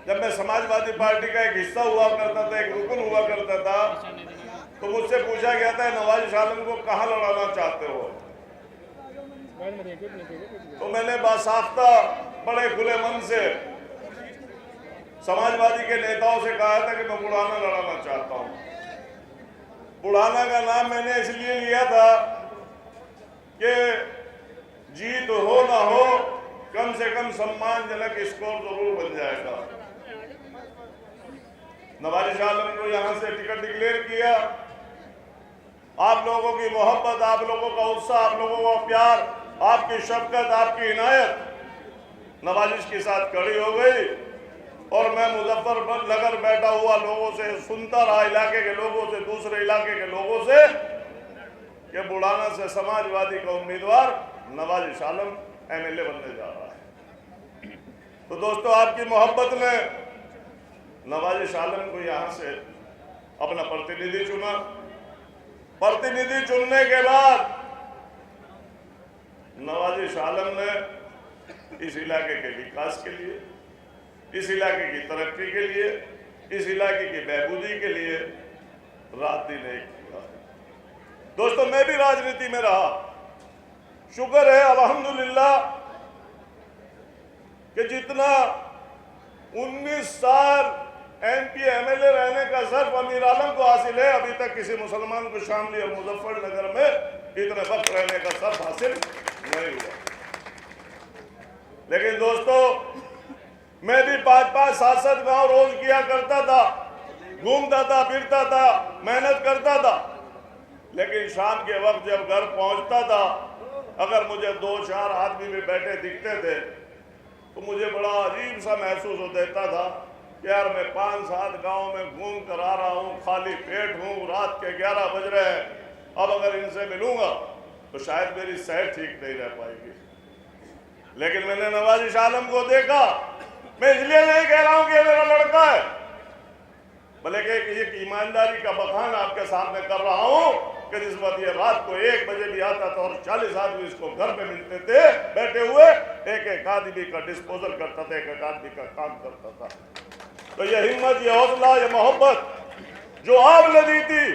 जब मैं समाजवादी पार्टी का एक हिस्सा हुआ करता था, एक रुकन हुआ करता था, तो मुझसे पूछा गया था नवाज आलम को कहां लड़ाना चाहते हो। तो मैंने बासाख्ता बड़े खुले मन से समाजवादी के नेताओं से कहा था कि मैं बुढ़ाना लड़ाना चाहता हूं। बुढ़ाना का नाम मैंने इसलिए लिया था कि जीत हो ना हो, कम से कम सम्मानजनक स्कोर जरूर बन जाएगा। नवाज आलम को यहां से टिकट डिक्लेयर किया। आप लोगों की मोहब्बत, आप लोगों का उत्साह, आप लोगों का प्यार, आपकी शफकत, आपकी इनायत नवाजिश के साथ खड़ी हो गई और मैं मुजफ्फरनगर बैठा हुआ लोगों से सुनता रहा, इलाके के लोगों से, दूसरे इलाके के लोगों से, कि बुढ़ाना से समाजवादी का उम्मीदवार नवाज आलम एमएलए बनने जा रहा है। तो दोस्तों, आपकी मोहब्बत ने नवाज आलम को यहां से अपना प्रतिनिधि चुना। प्रतिनिधि चुनने के बाद नवाज आलम ने इस इलाके के विकास के लिए, इस इलाके की तरक्की के लिए, इस इलाके की बहबूदी के लिए रात दिन एक किया। दोस्तों, मैं भी राजनीति में रहा। शुक्र है अल्हम्दुलिल्लाह कि जितना 19 साल एमपी एमएलए रहने का सर्फ अमीर आलम को हासिल है, अभी तक किसी मुसलमान को शामली और मुजफ्फरनगर में इतने वक्त रहने का सर्फ हासिल नहीं हुआ। लेकिन दोस्तों, मैं भी 5-5, 7-7 गांव रोज किया करता था, घूमता था, फिरता था, मेहनत करता था। लेकिन शाम के वक्त जब घर पहुंचता था, अगर मुझे 2-4 आदमी भी बैठे दिखते थे तो मुझे बड़ा अजीब सा महसूस हो देता था कि यार, मैं 5-7 गांव में घूम कर आ रहा हूं, खाली पेट हूं, रात के 11 बज रहे हैं। अब अगर इनसे मिलूंगा तो शायद मेरी सेहत ठीक नहीं रह पाएगी। लेकिन मैंने नवाज आलम को देखा। मैं इसलिए नहीं कह रहा हूं कि ये मेरा लड़का है, बल्कि एक ईमानदारी का बखान आपके सामने कर रहा हूं कि जिस वक्त ये रात को 1 बजे भी आता था और 40 आदमी इसको घर पे मिलते थे बैठे हुए, एक आदमी का डिस्पोजल करता था, एक आदमी का काम करता था। तो ये हिम्मत, ये हौसला, ये मोहब्बत जो आपने दी थी,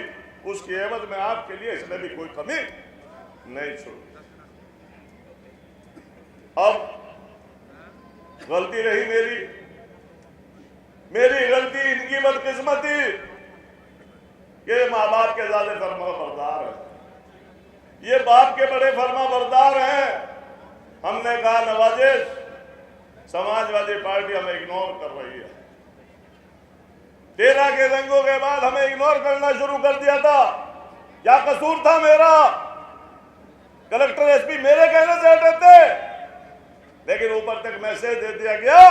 उसकी एवज में आपके लिए इसमें भी कोई कमी नहीं छोड़ी। अब गलती रही मेरी गलती, इनकी बदकिस्मती, ये माँ बाप के ज्यादा फरमा बरदार है, ये बाप के बड़े फरमा बरदार हैं। हमने कहा नवाजिश, समाजवादी पार्टी हमें इग्नोर कर रही है। 13 के दंगों के बाद हमें इग्नोर करना शुरू कर दिया था। क्या कसूर था मेरा? कलेक्टर एसपी मेरे कहने से हटे थे, लेकिन ऊपर तक मैसेज दे दिया गया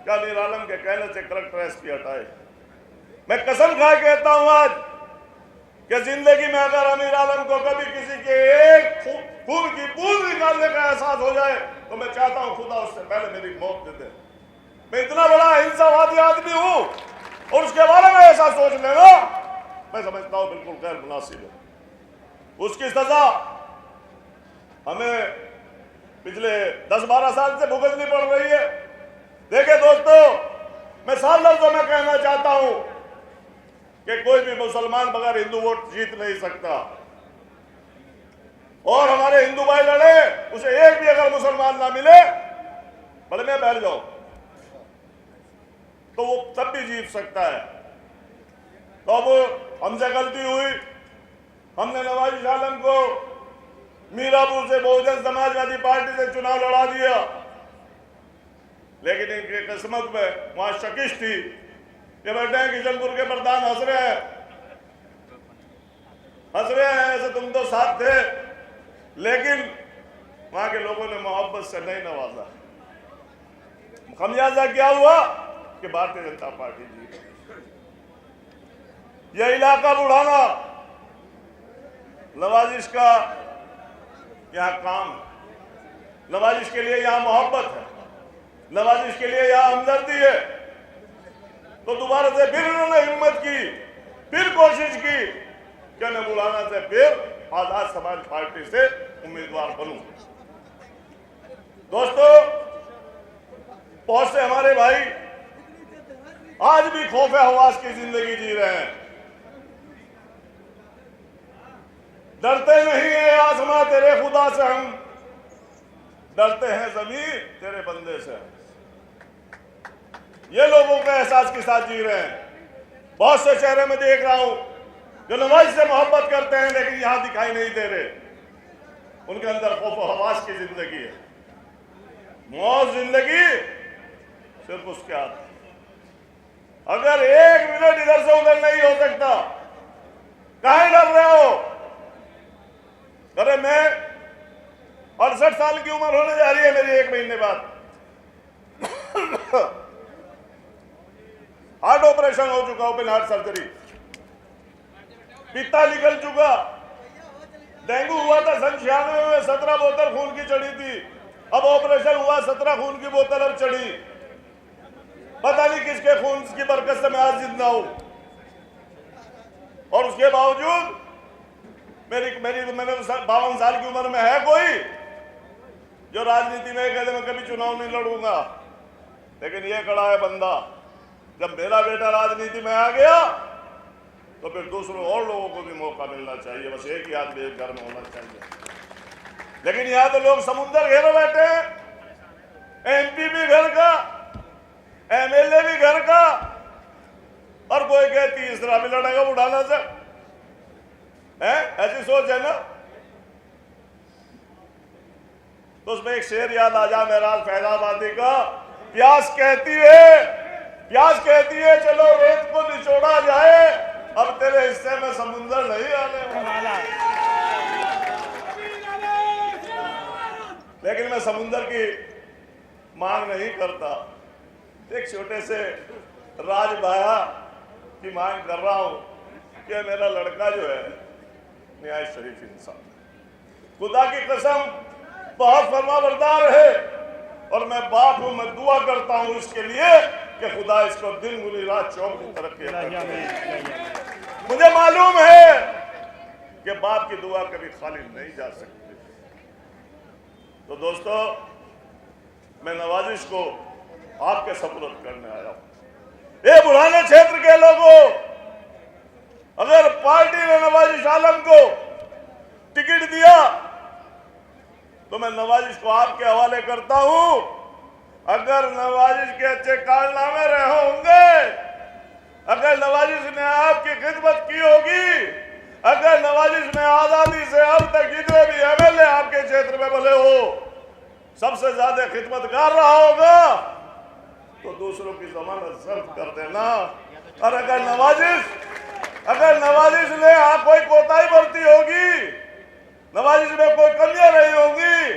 कि अमीर आलम के कहने से कलेक्टर एसपी हटाए। मैं कसम खा कहता हूं आज कि जिंदगी में अगर अमीर आलम को कभी किसी के एक खून की बूंद निकालने का एहसास हो जाए तो मैं चाहता हूं खुदा उससे पहले मेरी मौत दे दे। मैं इतना बड़ा हिंसावादी आदमी हूं और उसके बारे में ऐसा सोच लेना, मैं समझता हूं बिल्कुल गैर मुनासिब है। उसकी सजा हमें पिछले 10-12 साल से भुगतनी पड़ रही है। देखिए दोस्तों, मैं साफ लफ्जों में कहना चाहता हूं कि कोई भी मुसलमान बगैर हिंदू वोट जीत नहीं सकता, और हमारे हिंदू भाई लड़े, उसे एक भी अगर मुसलमान ना मिले, भले मैं बैठ जाऊं, तो वो तब भी जीत सकता है। तो अब हमसे गलती हुई, हमने नवाज आलम को मीरापुर से बहुजन समाजवादी पार्टी से चुनाव लड़ा दिया। लेकिन इनकी किस्मत में वहां शकिश थी। ये बैठे हैं किशनपुर के प्रधान, हंस रहे हैं ऐसे तुम तो साथ थे, लेकिन वहां के लोगों ने मोहब्बत से नहीं नवाजा। खमियाजा क्या हुआ कि भारतीय जनता पार्टी जीत। यह इलाका बुढ़ाना नवाजिश का यहाँ काम है, नवाजिश के लिए यहाँ मोहब्बत है, नवाजिश के लिए यहाँ हमदर्दी है। तो दोबारा से फिर उन्होंने हिम्मत की, फिर कोशिश की कि मैं बुढ़ाना से फिर आजाद समाज पार्टी से उम्मीदवार बनूं। दोस्तों, बहुत से हमारे भाई आज भी खौफ हवास की जिंदगी जी रहे हैं। डरते नहीं है आसमां तेरे खुदा से, हम डरते हैं जमीन तेरे बंदे से। ये लोगों के एहसास के साथ जी रहे हैं। बहुत से चेहरे में देख रहा हूं जो नवाज से मोहब्बत करते हैं लेकिन यहां दिखाई नहीं दे रहे। उनके अंदर खौफ हवास की जिंदगी है। मौत जिंदगी सिर्फ उसके हाथ। अगर एक मिनट इधर से उधर नहीं हो सकता, काहे डर रहे हो? अरे मैं 68 साल की उम्र होने जा रही है मेरी 1 महीने बाद। हार्ट ऑपरेशन हो चुका, ओपन हार्ट सर्जरी, पित्ता निकल चुका, डेंगू हुआ था सन 96 में, 17 बोतल खून की चढ़ी थी। अब ऑपरेशन हुआ, 17 खून की बोतल अब चढ़ी। पता नहीं किसके खून की बरकत से मैं आज जिंदा हूं। और उसके बावजूद मैंने 52 साल की उम्र में है कोई जो राजनीति में कहते मैं कभी चुनाव नहीं लड़ूंगा। लेकिन ये खड़ा है बंदा, जब मेरा बेटा राजनीति में आ गया तो फिर दूसरों और लोगों को भी मौका मिलना चाहिए। बस एक ही आदमी एक घर में होना चाहिए। लेकिन यहां तो लोग समुद्र घेरे बैठे हैं। एमपी भी घर का, एमएलए भी घर का, और कोई कहे तीसरा भी लड़ेगा उड़ाना से है। ऐसी सोच है ना। तो उसमें एक शेर याद आ जा मेरा फैजाबादी का, प्यास कहती है चलो रेत को निचोड़ा जाए, अब तेरे हिस्से में समुंदर नहीं आने वाला। लेकिन मैं समुंदर की मांग नहीं करता, एक छोटे से राजभाया की मांग कर रहा हूं कि मेरा लड़का जो है न्याय शरीफ इंसान, खुदा की कसम बहुत फरमाबरदार है। और मैं बाप हूं, मैं दुआ करता हूं इसके लिए कि खुदा इसको दिन गुनी रात चौगुनी तरक्की करे। मुझे मालूम है कि बाप की दुआ कभी खाली नहीं जा सकती। तो दोस्तों, मैं नवाजिश को आपके सपुर्द करने आया हूं। ये बुढ़ाने क्षेत्र के लोगों, अगर पार्टी ने नवाजिश आलम को टिकट दिया तो मैं नवाजिश को आपके हवाले करता हूं। अगर नवाजिश के अच्छे कारनामे रहे होंगे, अगर नवाजिश ने आपकी खिदमत की होगी, अगर नवाजिश ने आजादी से अब तक जितने भी एमएलए आपके क्षेत्र में भले हो सबसे ज्यादा खिदमतगार रहा होगा, तो दूसरों की जमानत जब्त कर देना। और अगर नवाजिश ने कोई कोताही बरती होगी, नवाजिश में कोई कमियां रही होगी,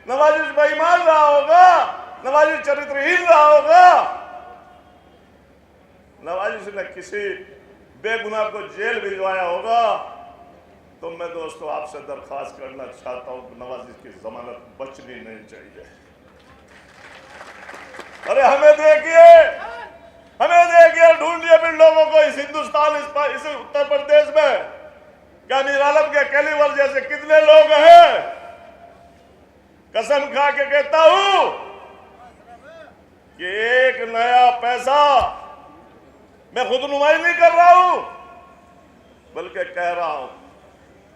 नवाजिश बेईमान रहा होगा, नवाजिश चरित्रहीन रहा होगा, नवाजिश ने किसी बेगुनाह को जेल भिजवाया होगा, तो मैं दोस्तों आपसे दरखास्त करना चाहता हूं कि नवाजिश की जमानत बचनी नहीं चाहिए। अरे हमें देखिए ढूंढिए फिर लोगों को इस हिंदुस्तान, इस उत्तर प्रदेश में क्या मीर आलम के कैलीवर जैसे कितने लोग हैं। कसम खा के कहता हूं कि एक नया पैसा, मैं खुद नुमाई नहीं कर रहा हूं बल्कि कह रहा हूं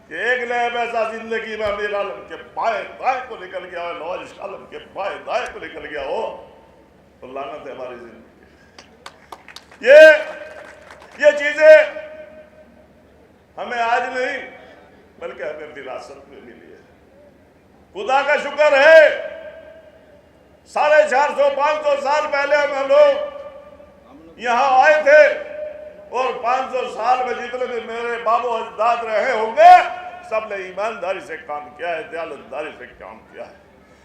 कि एक नया पैसा जिंदगी में मीर आलम के बाएं दाएं को निकल गया हो, नवाज आलम के बाएं दाएं को निकल गया हो, तो लानत है हमारी जिंदगी। ये चीजें हमें आज नहीं बल्कि हमें विरासत में मिली है। खुदा का शुक्र है 450-500 साल पहले हम लोग यहाँ आए थे, और 500 साल में जितने भी मेरे बाबू अजदाद रहे होंगे सब ने ईमानदारी से काम किया है, दयालतदारी से काम किया है।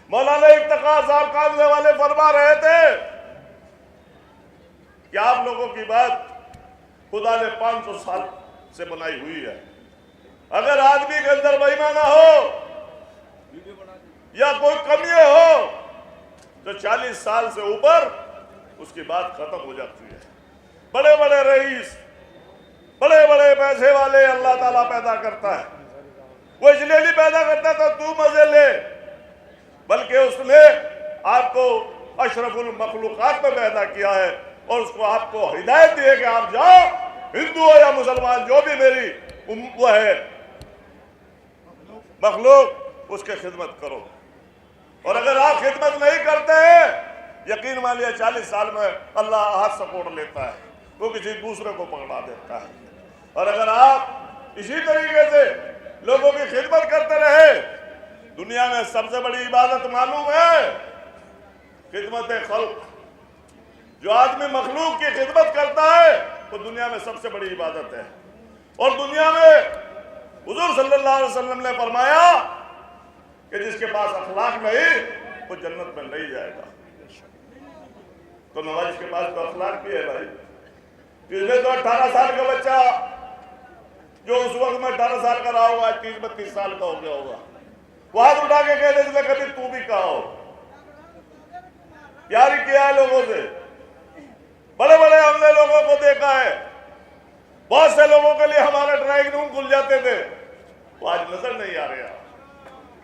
मौलाना इफ्तिखार साहब कामले वाले फरमा रहे थे कि आप लोगों की बात खुदा ने 500 साल से बनाई हुई है। अगर आदमी के अंदर बेईमाना हो या कोई कमियां हो तो 40 साल से ऊपर उसकी बात खत्म हो जाती है। बड़े बड़े रईस, बड़े बड़े पैसे वाले अल्लाह ताला पैदा करता है। वो इसलिए नहीं पैदा करता था तू मजे ले, बल्कि उसने आपको अशरफुल मखलूकात में पैदा किया है और उसको आपको हिदायत दी है कि आप जाओ, हिंदू हो या मुसलमान, जो भी मेरी वो है मखलूक, उसके खिदमत करो। और अगर आप खिदमत नहीं करते हैं, यकीन मानिए 40 साल में अल्लाह हाथ सपोर्ट लेता है, वो किसी दूसरे को पकड़ा देता है। और अगर आप इसी तरीके से लोगों की खिदमत करते रहे, दुनिया में सबसे बड़ी इबादत मालूम है? खिदमत खल्क। जो आदमी मखलूक की खिदमत करता है वो दुनिया में सबसे बड़ी इबादत है। और दुनिया में हुजूर सल्लल्लाहु अलैहि वसल्लम ने फरमाया कि जिसके पास अखलाक नहीं वो जन्नत में नहीं जाएगा। तो नवाज के पास तो अखलाक भी है भाई। पिछले तो 18 साल का बच्चा जो उस वक्त में 18 साल का रहा होगा, 30-32 साल का हो गया होगा, वो हाथ उठा के कह देते कभी तू भी कहो। प्यार ही किया है लोगों से। बड़े बड़े हमने लोगों को देखा है, बहुत से लोगों के लिए हमारे ड्राइंग रूम खुल जाते थे, वो आज नजर नहीं आ रहे,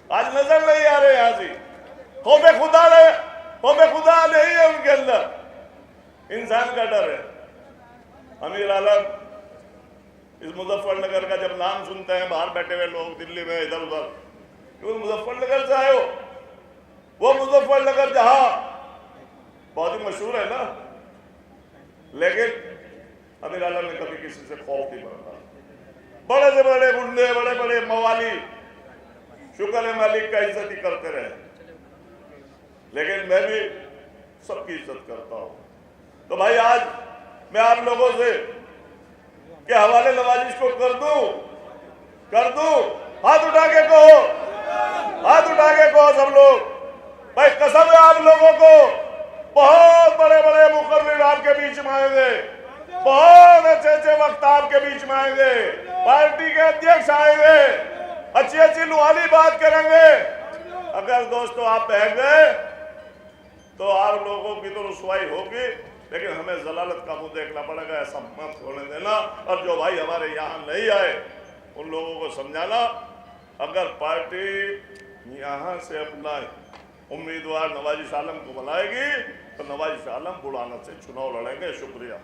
आज नजर नहीं आ रहे। यहाँ से खौफे खुदा नहीं है उनके अंदर, इंसान का डर है। अमीर आलम इस मुजफ्फरनगर का जब नाम सुनते हैं, बाहर बैठे हुए लोग दिल्ली में इधर उधर, क्योंकि मुजफ्फरनगर से आए हो, वो मुजफ्फरनगर जहां बहुत ही मशहूर है ना, लेकिन अमीर आलम ने कभी किसी से खौफ नहीं बरता। बड़े से बड़े गुंडे, बड़े बड़े मवाली शुक्र है मालिक का इज्जत ही करते रहे, लेकिन मैं भी सबकी इज्जत करता हूं। तो भाई आज मैं आप लोगों से के हवाले नवाजिश को कर दूं, हाथ उठा के कहो, हाथ उठा के कहो सब लोग। भाई कसम है आप लोगों को, बहुत बड़े बड़े मुकर्रिर आपके बीच में आएंगे, बहुत अच्छे अच्छे वक्त आपके बीच में आएंगे, पार्टी के अध्यक्ष आएंगे, अच्छी अच्छी लुहानी बात करेंगे। अगर दोस्तों आप बह गए तो आप लोगों की तो रुसवाई होगी, लेकिन हमें जलालत का मुंह देखना पड़ेगा, ऐसा मत होने देना। और जो भाई हमारे यहाँ नहीं आए उन लोगों को समझाना, अगर पार्टी यहाँ से अपना उम्मीदवार नवाजिश आलम को बुलाएगी तो नवाजिश आलम बुढ़ाना से चुनाव लड़ेंगे। शुक्रिया।